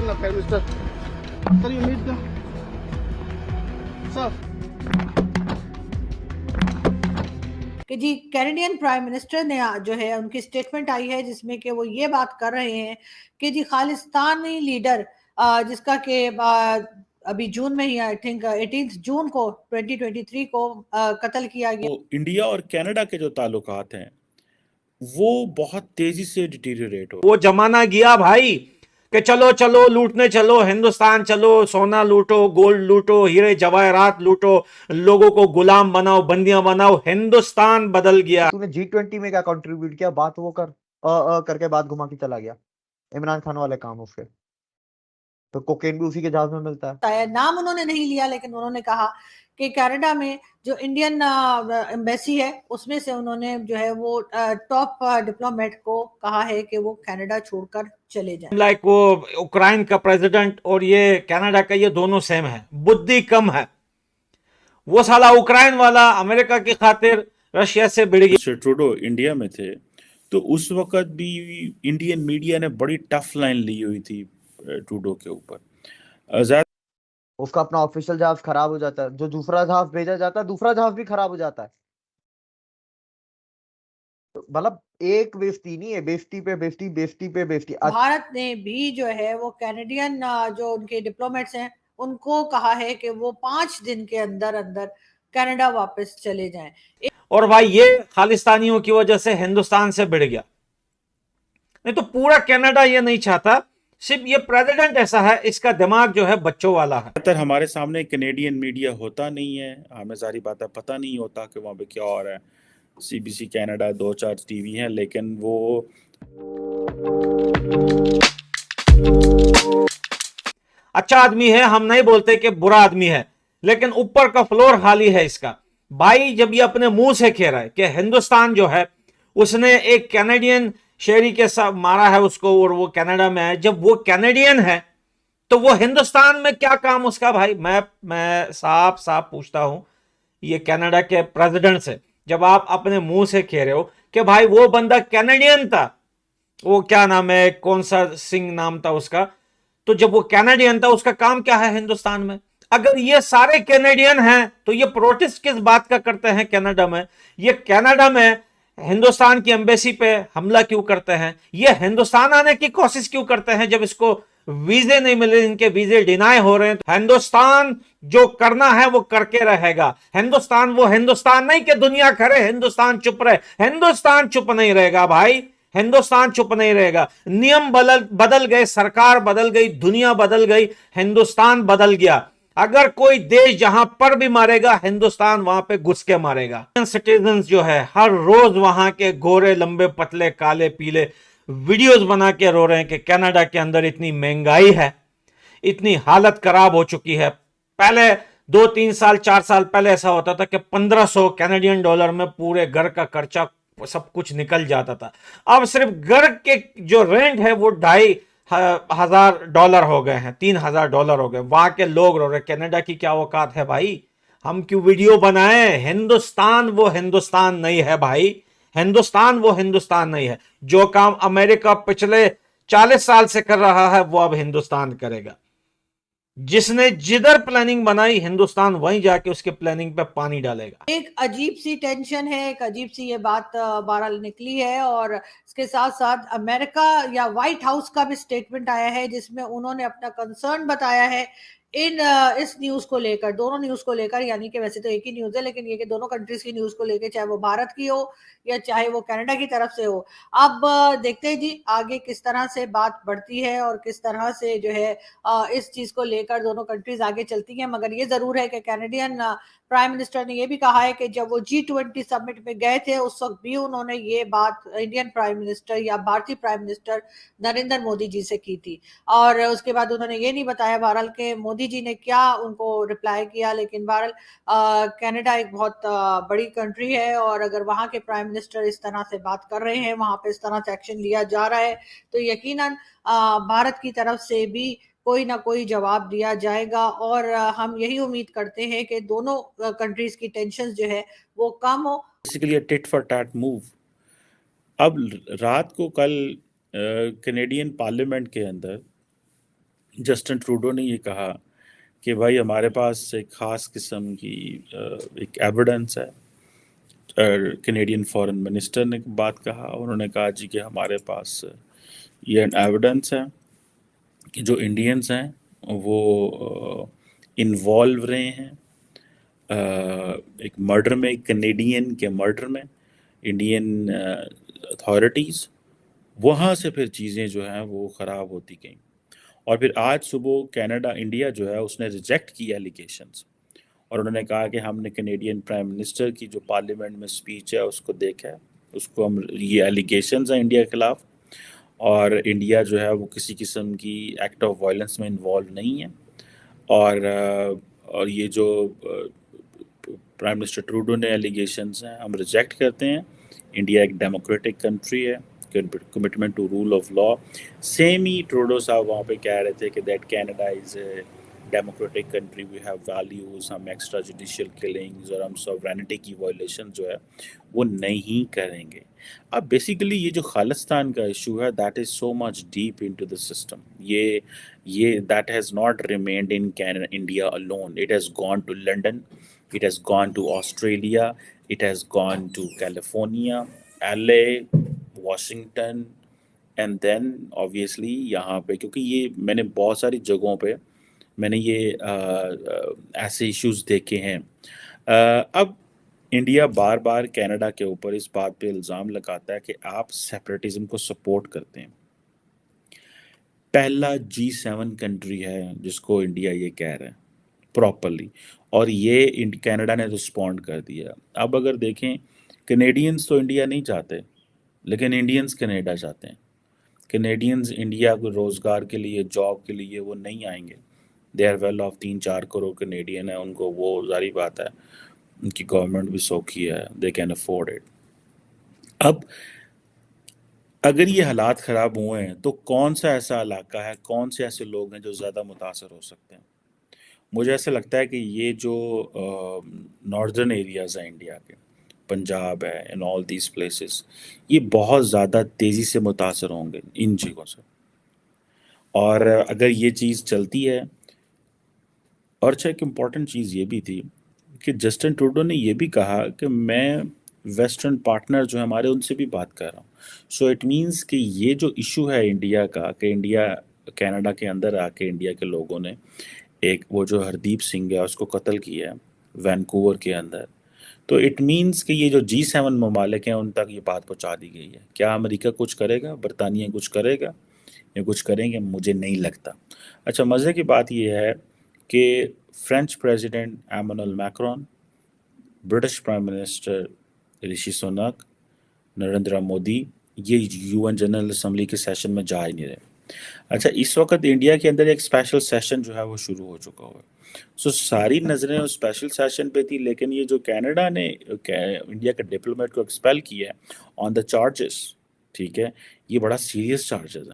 Prime Minister. Sir, you meet the sir. कि जी Canadian prime minister ने जो है उनकी स्टेटमेंट आई है जिसमें कि वो ये बात कर रहे हैं कि जी खालिस्तानी लीडर जिसका कि अभी जून में ही आई थिंक 18 जून को 2023 को कत्ल किया गया। तो इंडिया और कनाडा के जो ताल्लुकात हैं वो बहुत तेजी से डिटीरियरेट हो। वो जमाना गया भाई कि चलो चलो लूटने चलो, हिंदुस्तान चलो, सोना लूटो, गोल्ड लूटो, हीरे जवाहरात लूटो, लोगों को गुलाम बनाओ, बंदियां बनाओ। हिंदुस्तान बदल गया। तूने G20 में क्या कंट्रीब्यूट किया? बात वो कर करके बात घुमा के चला गया। इमरान खान वाले काम उसके। तो कोकेन भी उसी के जहाज में मिलता है। नाम उन्होंने नहीं लिया लेकिन उन्होंने कहा कि कनाडा में जो इंडियन एम्बेसी है उसमें से उन्होंने जो है वो टॉप डिप्लोमेट को कहा है कि वो कनाडा छोड़कर चले जाएं। लाइक वो उक्राइन का प्रेसिडेंट और ये कनाडा का, ये दोनों सेम है, बुद्धि कम है। वो साला उक्राइन वाला अमेरिका की खातिर रशिया से भिड़ गया। मिस्टर ट्रूडो इंडिया में थे तो उस वक्त भी इंडियन मीडिया ने बड़ी टफ लाइन ली हुई थी ट्रूडो के ऊपर। उसका अपना ऑफिशियल जहाज खराब हो जाता है, जो दूसरा जहाज भेजा जाता है दूसरा जहाज भी खराब हो जाता है। तो मतलब एक बेइज्जती नहीं है, बेइज्जती पे बेइज्जती, बेइज्जती पे बेइज्जती। भारत ने भी जो है वो कैनेडियन जो उनके डिप्लोमेट्स हैं उनको कहा है कि वो 5 दिन के अंदर अंदर कनाडा वापस चले जाएं। और भाई ये खालिस्तानियों की वजह से हिंदुस्तान से भिड़ गया, नहीं तो पूरा कनाडा ये नहीं चाहता। सिर्फ ये प्रेसिडेंट ऐसा है, इसका दिमाग जो है बच्चों वाला है। हमारे सामने कैनेडियन मीडिया होता नहीं है, हमें सारी बातें पता नहीं होता कि वहाँ पे क्या हो रहा है। CBC कनाडा 2-4 टीवी हैं, लेकिन वो अच्छा आदमी है, हम नहीं बोलते कि बुरा आदमी है, लेकिन ऊपर का फ्लोर खाली है इसका। भाई जब ये अपने मुंह से कह रहा है कि हिंदुस्तान जो है उसने एक कैनेडियन शहरी के साथ मारा है उसको और वो कनाडा में है, जब वो कैनेडियन है तो वो हिंदुस्तान में क्या काम उसका? भाई मैं साफ साफ पूछता हूं ये कनाडा के प्रेसिडेंट से, जब आप अपने मुंह से कह रहे हो कि भाई वो बंदा कैनेडियन था, वो क्या नाम है, कौन सा सिंह नाम था उसका, तो जब वो कैनेडियन था उसका काम क्या है हिंदुस्तान में? अगर ये सारे कैनेडियन हैं तो ये प्रोटेस्ट किस बात का करते हैं कनाडा में? ये कनाडा में हिंदुस्तान की एम्बेसी पे हमला क्यों करते हैं? ये हिंदुस्तान आने की कोशिश क्यों करते हैं जब इसको वीजे नहीं मिले, इनके वीजे डिनाई हो रहे हैं? तो हिंदुस्तान जो करना है वो करके रहेगा। हिंदुस्तान वो हिंदुस्तान नहीं कि दुनिया करे हिंदुस्तान चुप रहे। हिंदुस्तान चुप नहीं रहेगा भाई, हिंदुस्तान चुप नहीं रहेगा। नियम बदल गए, सरकार बदल गई, दुनिया बदल गई, हिंदुस्तान बदल गया। अगर कोई देश जहां पर भी मारेगा हिंदुस्तान वहां पे घुस के मारेगा। सिटीजन जो है हर रोज वहां के गोरे लंबे पतले काले पीले वीडियोस बना के रो रहे हैं कि कनाडा के अंदर इतनी महंगाई है, इतनी हालत खराब हो चुकी है। पहले 2-3 साल 4 साल पहले ऐसा होता था कि 1500 कैनेडियन डॉलर में पूरे घर का खर्चा सब कुछ निकल जाता था। अब सिर्फ घर के जो रेंट है वो $2,500 हो गए हैं, $3,000 हो गए। वहां के लोग रो रहे, कनाडा की क्या औकात है भाई, हम क्यों वीडियो बनाए? हिंदुस्तान वो हिंदुस्तान नहीं है भाई, हिंदुस्तान वो हिंदुस्तान नहीं है। जो काम अमेरिका पिछले 40 साल से कर रहा है वो अब हिंदुस्तान करेगा। जिसने जिधर प्लानिंग बनाई हिंदुस्तान वहीं जाके उसके प्लानिंग पे पानी डालेगा। एक अजीब सी टेंशन है, एक अजीब सी ये बात बहरहाल निकली है और इसके साथ साथ अमेरिका या व्हाइट हाउस का भी स्टेटमेंट आया है जिसमें उन्होंने अपना कंसर्न बताया है इस न्यूज को लेकर, दोनों न्यूज को लेकर। यानी कि वैसे तो एक ही न्यूज है लेकिन ये कि दोनों कंट्रीज की न्यूज को लेकर, चाहे वो भारत की हो या चाहे वो कनाडा की तरफ से हो। अब देखते हैं जी आगे किस तरह से बात बढ़ती है और किस तरह से जो है इस चीज को लेकर दोनों कंट्रीज आगे चलती हैं। मगर ये जरूर है कि कैनेडियन प्राइम मिनिस्टर ने ये भी कहा है कि जब वो G20 समिट में गए थे उस वक्त भी उन्होंने ये बात इंडियन प्राइम मिनिस्टर या भारतीय प्राइम मिनिस्टर नरेंद्र मोदी जी से की थी। और उसके बाद उन्होंने ये नहीं बताया बहरहाल के मोदी जी ने क्या उनको रिप्लाई किया। लेकिन बहरहाल कनाडा एक बहुत बड़ी कंट्री है और अगर वहां के प्राइम मिनिस्टर इस तरह से बात कर रहे हैं, वहां पे इस तरह से एक्शन लिया जा रहा है, तो यकीनन भारत की तरफ से भी कोई ना कोई जवाब दिया जाएगा। और हम यही उम्मीद करते हैं कि दोनों कंट्रीज की टेंशन जो है वो कम हो। Basically tit for tat move. अब रात को कल कैनेडियन पार्लियामेंट के अंदर जस्टिन ट्रूडो ने ये कहा कि भाई हमारे पास एक ख़ास किस्म की एक एविडेंस है। कैनेडियन फॉरेन मिनिस्टर ने बात कहा, उन्होंने कहा जी कि हमारे पास ये एविडेंस है कि जो इंडियंस हैं वो इन्वॉल्व रहे हैं एक मर्डर में, कैनेडियन के मर्डर में। इंडियन अथॉरिटीज़, वहाँ से फिर चीज़ें जो हैं वो ख़राब होती गई। और फिर आज सुबह कनाडा, इंडिया जो है उसने रिजेक्ट किया एलिगेशंस, और उन्होंने कहा कि हमने कैनेडियन प्राइम मिनिस्टर की जो पार्लियामेंट में स्पीच है उसको देखा है, उसको हम, ये एलिगेशंस हैं इंडिया के खिलाफ, और इंडिया जो है वो किसी किस्म की एक्ट ऑफ वायलेंस में इन्वॉल्व नहीं है। और ये जो प्राइम मिनिस्टर ट्रूडो ने एलिगेशंस हैं हम रिजेक्ट करते हैं। इंडिया एक डेमोक्रेटिक कंट्री है, commitment to rule of law. Same ही ट्रूडो साहब वहाँ पे कह रहे थे कि that Canada is a democratic country, we have values, हम एक्स्ट्रा जुडिशियल किलिंग्स और हम सॉवरेनिटी की वायलेशन जो है वो नहीं करेंगे। अब बेसिकली ये जो खालिस्तान का इशू है that is so much deep into the system. ये that has not remained in India alone, it has gone to London, it has gone to Australia, it has gone to California, LA, Washington, and then obviously यहाँ पे, क्योंकि ये मैंने बहुत सारी जगहों पे मैंने ये ऐसे इश्यूज देखे हैं। अब इंडिया बार बार कनाडा के ऊपर इस बात पे इल्ज़ाम लगाता है कि आप सेपरेटिज्म को सपोर्ट करते हैं। पहला G7 कंट्री है जिसको इंडिया ये कह रहा है प्रॉपरली, और ये कनाडा ने रिस्पॉन्ड कर दिया। अब अगर देखें, कैनेडियंस तो इंडिया नहीं चाहते, लेकिन इंडियंस कनाडा चाहते हैं। कैनेडियंस इंडिया को रोज़गार के लिए, जॉब के लिए वो नहीं आएंगे। They are well off, 3-4 crore Canadian है, उनको वो जारी बात है, उनकी गवर्नमेंट भी सौखी है, दे कैन अफोर्ड इट। अब अगर ये हालात ख़राब हुए हैं तो कौन सा ऐसा इलाका है, कौन से ऐसे लोग हैं जो ज़्यादा मुतासर हो सकते हैं? मुझे ऐसा लगता है कि ये जो नॉर्दर्न एरियाज़ हैं इंडिया के, पंजाब है एंड ऑल दीज प्लेसेस, ये बहुत ज़्यादा तेज़ी से मुतासर होंगे इन जगहों से। और अगर ये चीज़ चलती है, और अच्छा एक इम्पॉर्टेंट चीज़ ये भी थी कि जस्टिन ट्रूडो ने ये भी कहा कि मैं वेस्टर्न पार्टनर जो है हमारे, उनसे भी बात कर रहा हूँ। सो इट मीन्स कि ये जो इशू है इंडिया का, कि इंडिया कनाडा के अंदर आके इंडिया के लोगों ने एक वो जो हरदीप सिंह है उसको कत्ल किया है वैनकूवर के अंदर, तो इट मीन्स कि ये जो G7 ममालिक हैं उन तक ये बात पहुंचा दी गई है। क्या अमेरिका कुछ करेगा, बरतानिया कुछ करेगा या कुछ करेंगे? मुझे नहीं लगता। अच्छा, मज़े की बात ये है कि French president Emmanuel Macron, British prime minister Rishi Sunak, Narendra Modi, ये UN जनरल असम्बली के सेशन में जा ही नहीं रहे। अच्छा, इस वक्त इंडिया के अंदर एक स्पेशल सेशन जो है वो शुरू हो चुका हुआ है। सो सारी नज़रें उस स्पेशल सेशन पे थी, लेकिन ये जो कनाडा ने इंडिया के डिप्लोमेट को एक्सपेल किया है ऑन द चार्जेस, ठीक है, ये बड़ा सीरियस चार्जेस है।